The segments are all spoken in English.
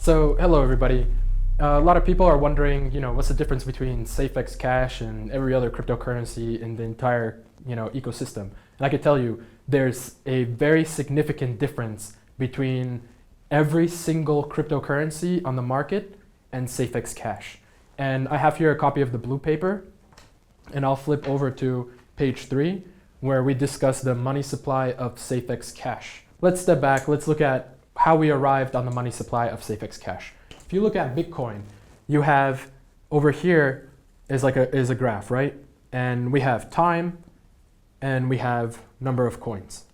So, hello everybody. A lot of people are wondering, what's the difference between Safex Cash and every other cryptocurrency in the entire, ecosystem? And I can tell you, there's a very significant difference between every single cryptocurrency on the market and Safex Cash. And I have here a copy of the blue paper, and I'll flip over to page 3, where we discuss the money supply of Safex Cash. Let's step back. Let's look at how we arrived on the money supply of Safex Cash. If you look at Bitcoin, you have over here is a graph, right? And we have time and we have number of coins.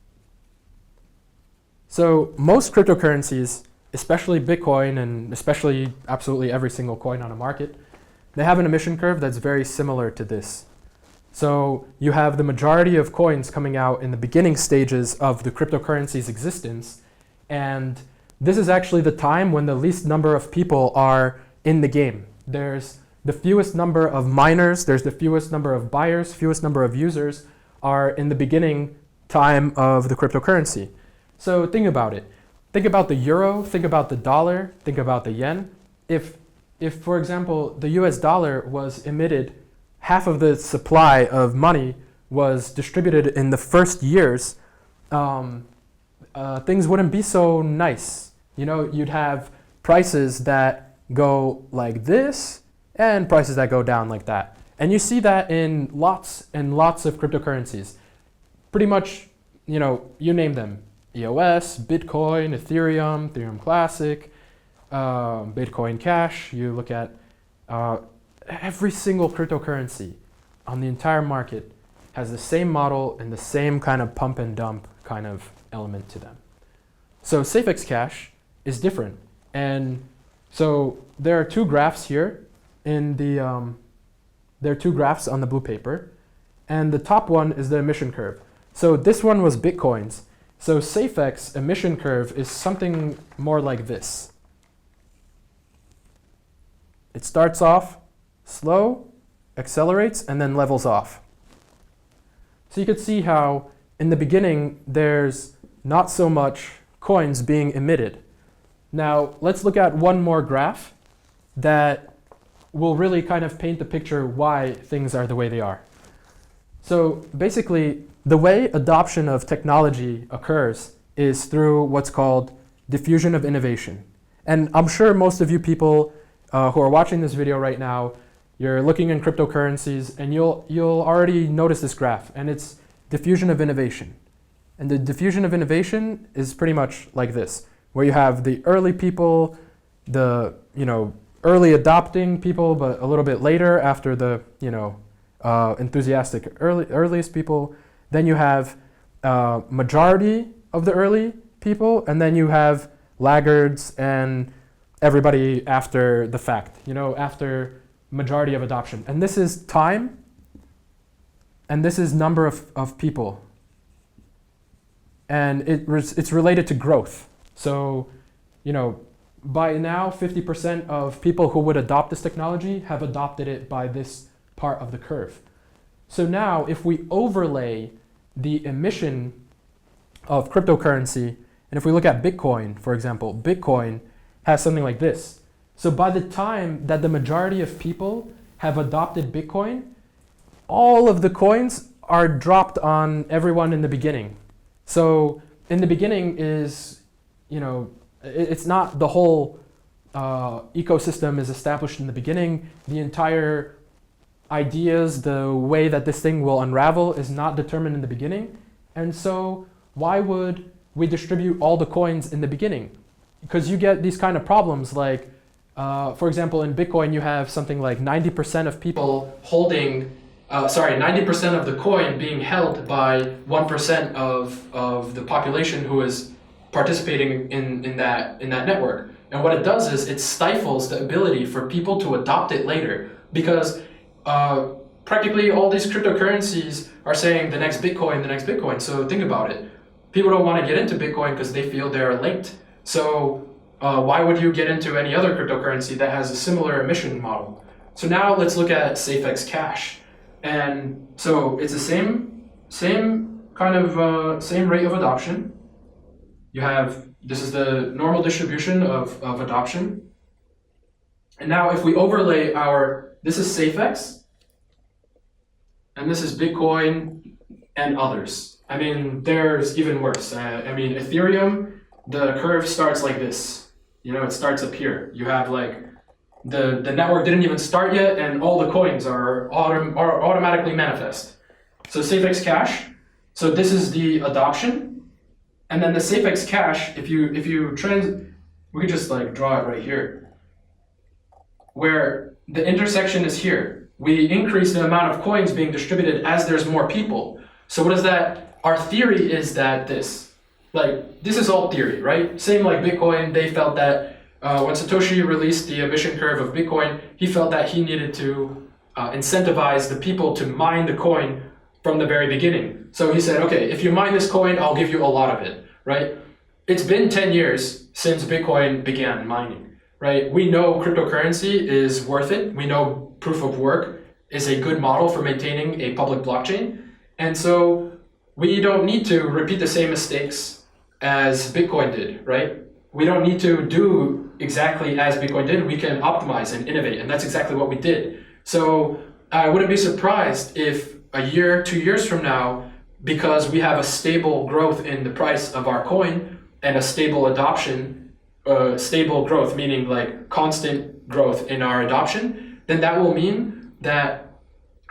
So most cryptocurrencies, especially Bitcoin and especially absolutely every single coin on a market, they have an emission curve that's very similar to this. So you have the majority of coins coming out in the beginning stages of the cryptocurrency's existence. And this is actually the time when the least number of people are in the game. There's the fewest number of miners, there's the fewest number of buyers, fewest number of users are in the beginning time of the cryptocurrency. So think about it. Think about the euro, think about the dollar, think about the yen. If for example, the US dollar was emitted, half of the supply of money was distributed in the first years, things wouldn't be so nice. You'd have prices that go like this and prices that go down like that. And you see that in lots and lots of cryptocurrencies. Pretty much, you name them. EOS, Bitcoin, Ethereum Classic, Bitcoin Cash. You look at every single cryptocurrency on the entire market has the same model and the same kind of pump and dump kind of element to them. So Safex Cash is different. And so there are two graphs here in there are two graphs on the blue paper. And the top one is the emission curve. So this one was Bitcoin's. So Safex emission curve is something more like this. It starts off slow, accelerates, and then levels off. So you could see how in the beginning there's not so much coins being emitted. Now let's look at one more graph that will really kind of paint the picture why things are the way they are. So basically, the way adoption of technology occurs is through what's called diffusion of innovation. And I'm sure most of you people who are watching this video right now, you're looking in cryptocurrencies and you'll already notice this graph, and it's diffusion of innovation. And the diffusion of innovation is pretty much like this, where you have the early people, the early adopting people, but a little bit later after the enthusiastic earliest people. Then you have majority of the early people, and then you have laggards and everybody after the fact, after majority of adoption. And this is time, and this is number of people. And it's related to growth. So, by now 50% of people who would adopt this technology have adopted it by this part of the curve. So now if we overlay the emission of cryptocurrency, and if we look at Bitcoin, for example, Bitcoin has something like this. So by the time that the majority of people have adopted Bitcoin, all of the coins are dropped on everyone in the beginning. So in the beginning is, it's not the whole ecosystem is established in the beginning. The entire ideas, the way that this thing will unravel is not determined in the beginning. And so why would we distribute all the coins in the beginning? Because you get these kind of problems like, for example, in Bitcoin, you have something like 90% of people holding, 90% of the coin being held by 1% of the population who is participating in that network. And what it does is it stifles the ability for people to adopt it later, because practically all these cryptocurrencies are saying the next Bitcoin. So think about it. People don't want to get into Bitcoin because they feel they're late. So why would you get into any other cryptocurrency that has a similar emission model? So now let's look at Safex Cash. And so it's the same kind of same rate of adoption. You have This is the normal distribution of adoption. And now if we overlay this is Safex, and this is Bitcoin and others. I mean, there's even worse. I mean, Ethereum, the curve starts like this. You know, it starts up here. You have like, the network didn't even start yet, and all the coins are automatically manifest. So Safex Cash, so this is the adoption. And then the Safex Cash, we could just like draw it right here, where the intersection is here. We increase the amount of coins being distributed as there's more people. So what is that? Our theory is that this is all theory, right? Same like Bitcoin, they felt that when Satoshi released the emission curve of Bitcoin, he felt that he needed to incentivize the people to mine the coin from the very beginning. So he said, okay, if you mine this coin, I'll give you a lot of it, right? It's been 10 years since Bitcoin began mining, right? We know cryptocurrency is worth it. We know proof of work is a good model for maintaining a public blockchain. And so we don't need to repeat the same mistakes as Bitcoin did, right? We don't need to do exactly as Bitcoin did. We can optimize and innovate, and that's exactly what we did. So I wouldn't be surprised if a year, 2 years from now, because we have a stable growth in the price of our coin and a stable adoption, stable growth, meaning like constant growth in our adoption, then that will mean that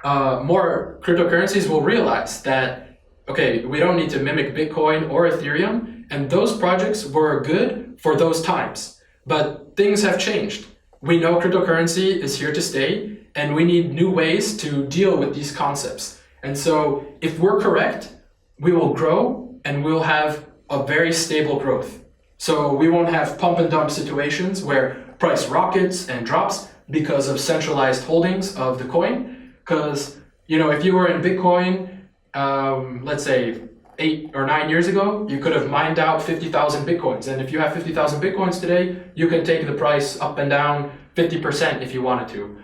more cryptocurrencies will realize that, okay, we don't need to mimic Bitcoin or Ethereum, and those projects were good for those times. But things have changed. We know cryptocurrency is here to stay, and we need new ways to deal with these concepts. And so if we're correct, we will grow and we'll have a very stable growth. So we won't have pump and dump situations where price rockets and drops because of centralized holdings of the coin. Because, you know, if you were in Bitcoin, let's say 8 or 9 years ago, you could have mined out 50,000 Bitcoins. And if you have 50,000 Bitcoins today, you can take the price up and down 50% if you wanted to.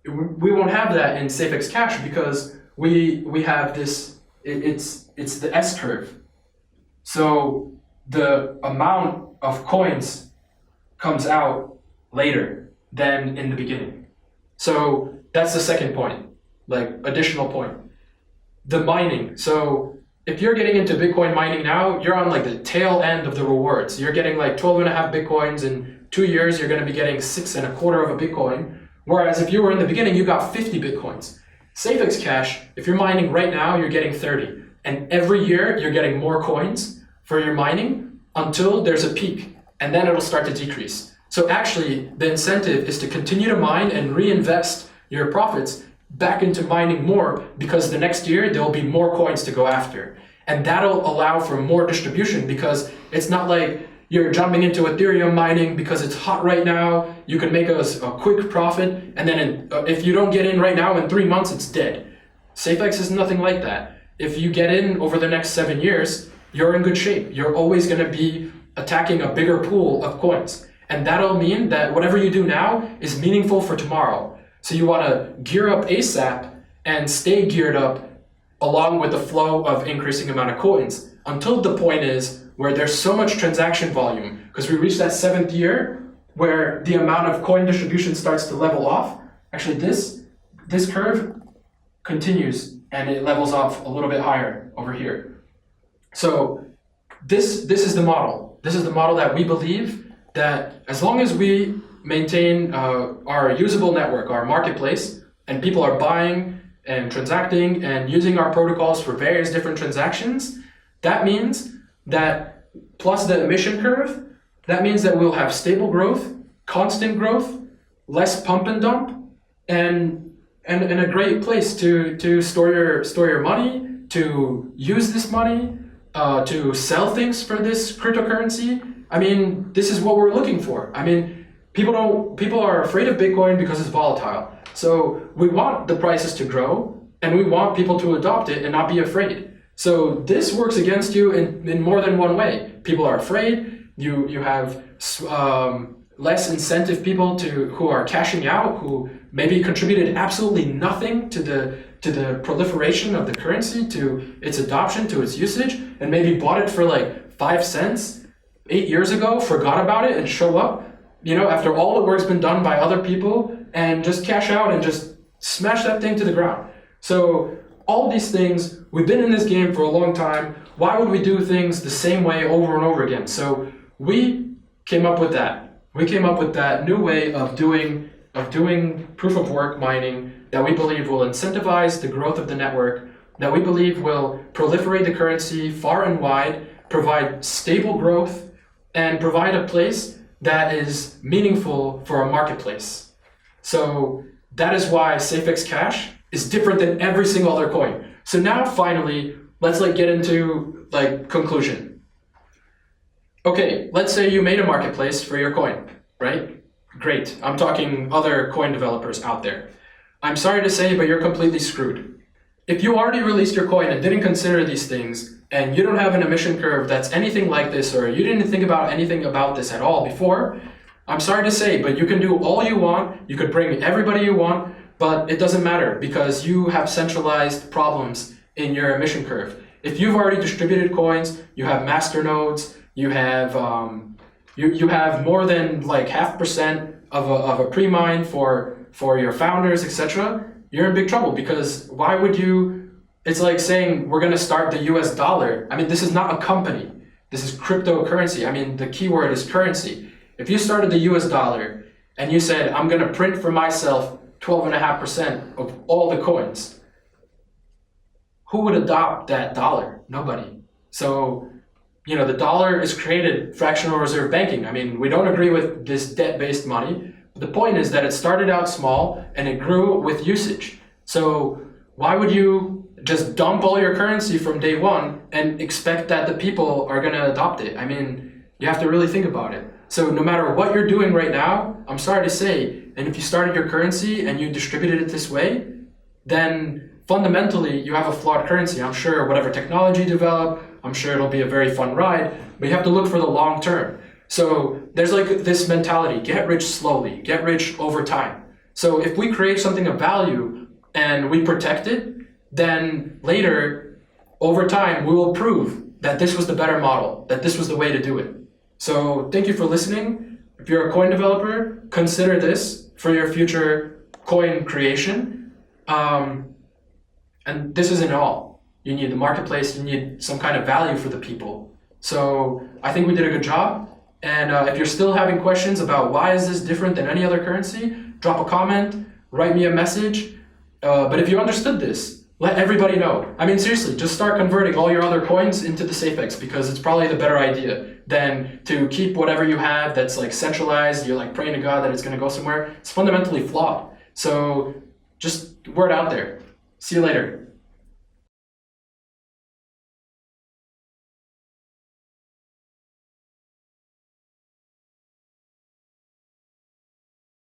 We won't have that in Safex Cash because we have this, it's the S curve. So the amount of coins comes out later than in the beginning. So that's the second point, like additional point. The mining. So if you're getting into Bitcoin mining now, you're on like the tail end of the rewards. You're getting like 12.5 Bitcoins. In 2 years, you're going to be getting 6.25 of a Bitcoin. Whereas if you were in the beginning, you got 50 Bitcoins. Safex Cash, if you're mining right now, you're getting 30. And every year, you're getting more coins for your mining until there's a peak. And then it'll start to decrease. So actually, the incentive is to continue to mine and reinvest your profits back into mining more, because the next year there'll be more coins to go after. And that'll allow for more distribution, because it's not like you're jumping into Ethereum mining because it's hot right now, you can make a quick profit, and then if you don't get in right now, in 3 months it's dead. Safex is nothing like that. If you get in over the next 7 years, you're in good shape. You're always going to be attacking a bigger pool of coins. And that'll mean that whatever you do now is meaningful for tomorrow. So you want to gear up ASAP and stay geared up along with the flow of increasing amount of coins until the point is where there's so much transaction volume, because we reach that 7th year where the amount of coin distribution starts to level off. Actually, this curve continues and it levels off a little bit higher over here. So this is the model. This is the model that we believe that as long as we maintain our usable network, our marketplace, and people are buying and transacting and using our protocols for various different transactions, that means that, plus the emission curve, that means that we'll have stable growth, constant growth, less pump and dump, and a great place to store your money, to use this money, to sell things for this cryptocurrency. I mean, this is what we're looking for. I mean, people are afraid of Bitcoin because it's volatile. So we want the prices to grow, and we want people to adopt it and not be afraid. So this works against you in more than one way. People are afraid. You have less incentive people who are cashing out, who maybe contributed absolutely nothing to the proliferation of the currency, to its adoption, to its usage, and maybe bought it for like 5 cents 8 years ago forgot about it and show up, after all the work's been done by other people, and just cash out and just smash that thing to the ground. So all these things, we've been in this game for a long time. Why would we do things the same way over and over again? So we came up with that. We came up with that new way of doing proof of work mining that we believe will incentivize the growth of the network, that we believe will proliferate the currency far and wide, provide stable growth, and provide a place that is meaningful for a marketplace. So that is why Safex Cash is different than every single other coin. So now finally, let's get into conclusion. Okay, let's say you made a marketplace for your coin, right? Great. I'm talking other coin developers out there. I'm sorry to say, but you're completely screwed. If you already released your coin and didn't consider these things, and you don't have an emission curve that's anything like this, or you didn't think about anything about this at all before, I'm sorry to say, but you can do all you want, you could bring everybody you want, but it doesn't matter because you have centralized problems in your emission curve. If you've already distributed coins, you have master nodes, you have you have more than 0.5% of a pre-mine for your founders, etc., you're in big trouble because why would you? It's like saying we're going to start the US dollar. I mean, this is not a company. This is cryptocurrency. I mean, the key word is currency. If you started the US dollar and you said, I'm going to print for myself 12.5% of all the coins, who would adopt that dollar? Nobody. So, the dollar is created fractional reserve banking. I mean, we don't agree with this debt-based money. But the point is that it started out small and it grew with usage. So why would you just dump all your currency from day one and expect that the people are going to adopt it? I mean, you have to really think about it. So no matter what you're doing right now, I'm sorry to say, and if you started your currency and you distributed it this way, then fundamentally you have a flawed currency. I'm sure whatever technology you develop, I'm sure it'll be a very fun ride, but you have to look for the long term. So there's this mentality, get rich slowly, get rich over time. So if we create something of value and we protect it, then later, over time, we will prove that this was the better model, that this was the way to do it. So thank you for listening. If you're a coin developer, consider this for your future coin creation. And this isn't all. You need the marketplace, you need some kind of value for the people. So I think we did a good job. And if you're still having questions about why is this different than any other currency, drop a comment, write me a message. But if you understood this, let everybody know. I mean, seriously, just start converting all your other coins into the Safex because it's probably the better idea than to keep whatever you have that's centralized. You're praying to God that it's going to go somewhere. It's fundamentally flawed. So just word out there. See you later.